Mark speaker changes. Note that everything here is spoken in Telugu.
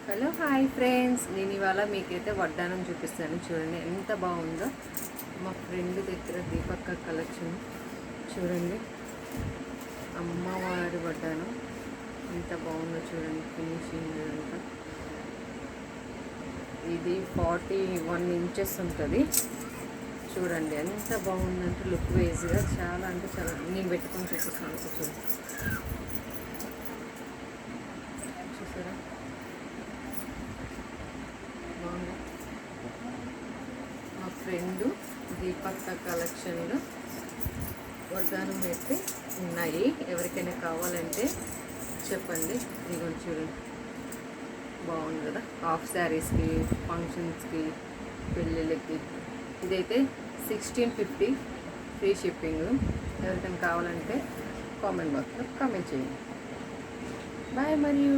Speaker 1: హలో హాయ్ ఫ్రెండ్స్, నేను ఇవాళ మీకైతే వడ్డానం చూపిస్తాను. చూడండి ఎంత బాగుందో. మా ఫ్రెండ్ దగ్గర దీపక్క కలెక్షన్ చూడండి. అమ్మవారి వడ్డానం ఎంత బాగుందో చూడండి. ఫినిషింగ్ అంతా ఇది 41 ఇంచెస్ ఉంటుంది. చూడండి ఎంత బాగుందంటే లుక్ వైజ్గా చాలా అంటే చాలా. నేను పెట్టుకొని చూపిస్తాను. చూడండి చూసారా బాగుంది. మా ఫ్రెండు దీపక్క కలెక్షన్లో వడ్డానం అయితే ఉన్నాయి. ఎవరికైనా కావాలంటే చెప్పండి. ఇదిగోండి చూడండి బాగుంది కదా. హాఫ్ శారీస్కి, ఫంక్షన్స్కి, పెళ్ళిళ్ళకి. ఇదైతే 1650 ఫ్రీ షిప్పింగ్. ఎవరికైనా కావాలంటే కామెంట్ బాక్స్లో కామెంట్ చేయండి. బాయ్ మరియు